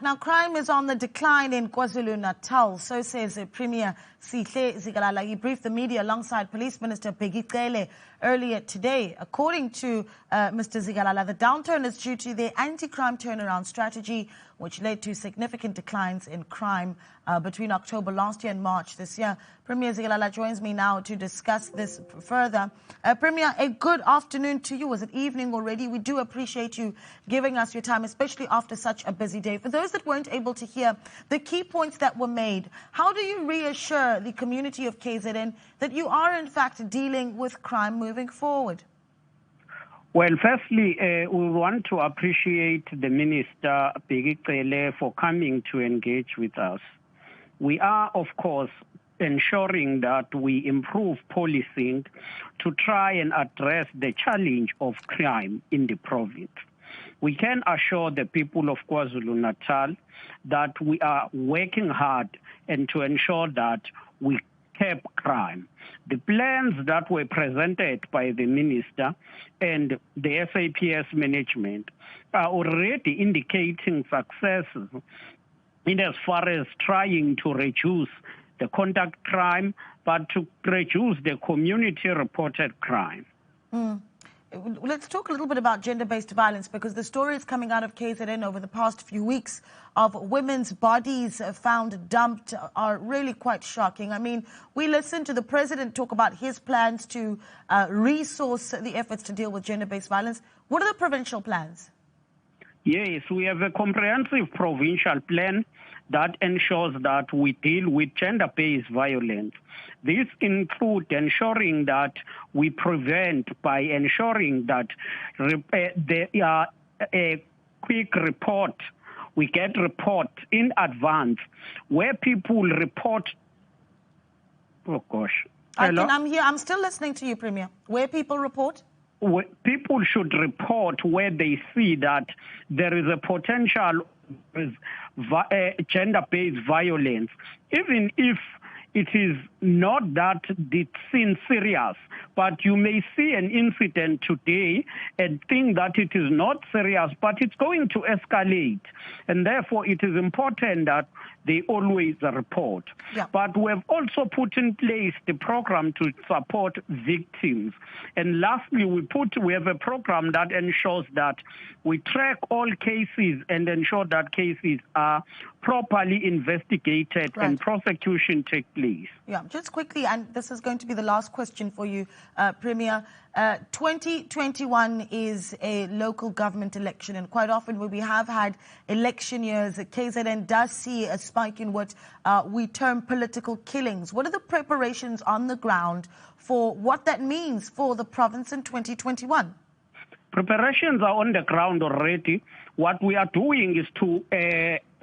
Now, crime is on the decline in KwaZulu-Natal, so says Premier Sihle Zikalala. He briefed the media alongside Police Minister Bheki Cele earlier today. According to Mr. Zikalala, the downturn is due to the anti-crime turnaround strategy, which led to significant declines in crime between October last year and March this year. Premier Zikalala joins me now to discuss this further. Premier, a good afternoon to you. Was it evening already? We do appreciate you giving us your time, especially after such a busy day. For those that weren't able to hear the key points that were made, how do you reassure the community of KZN that you are in fact dealing with crime moving forward? Well, firstly, we want to appreciate the Minister, Bheki Cele, for coming to engage with us. We are, of course, ensuring that we improve policing to try and address the challenge of crime in the province. We can assure the people of KwaZulu-Natal that we are working hard and to ensure that we curb crime. The plans that were presented by the minister and the SAPS management are already indicating successes in as far as trying to reduce the contact crime, but to reduce the community-reported crime. Let's talk a little bit about gender-based violence, because the stories coming out of KZN over the past few weeks of women's bodies found dumped are really quite shocking. I mean, we listened to the president talk about his plans to resource the efforts to deal with gender-based violence. What are the provincial plans? Yes, we have a comprehensive provincial plan that ensures that we deal with gender-based violence. This includes ensuring that we prevent by ensuring that there are a quick report. We get report in advance where people report. Oh gosh. I'm here. I'm still listening to you, Premier. Where people report? People should report where they see that there is a potential gender-based violence, even if it is not that it seems serious, but you may see an incident today and think that it is not serious, but it's going to escalate. And therefore, it is important that they always report. Yeah. But we have also put in place the program to support victims. And lastly, we have a program that ensures that we track all cases and ensure that cases are properly investigated and prosecution take place. Yeah, just quickly, and this is going to be the last question for you, Premier. 2021 is a local government election, and quite often when we have had election years, KZN does see a spike in what we term political killings. What are the preparations on the ground for what that means for the province in 2021? Preparations are on the ground already. What we are doing is to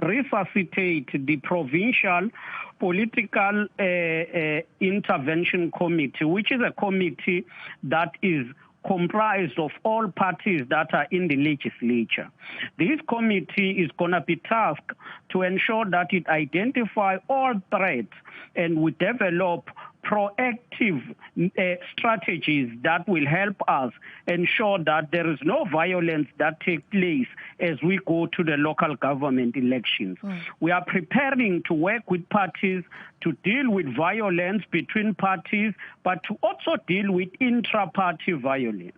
resuscitate the provincial political intervention committee, which is a committee that is comprised of all parties that are in the legislature. This committee is going to be tasked to ensure that it identifies all threats and we develop proactive strategies that will help us ensure that there is no violence that takes place as we go to the local government elections. We are preparing to work with parties to deal with violence between parties, but to also deal with intra-party violence.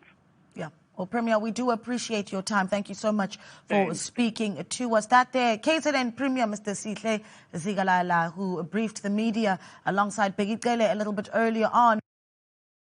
Yeah. Well, Premier, we do appreciate your time. Thank you so much for speaking to us. That there, KZN Premier Mr. Sihle Zikalala, who briefed the media alongside Bheki Cele a little bit earlier on.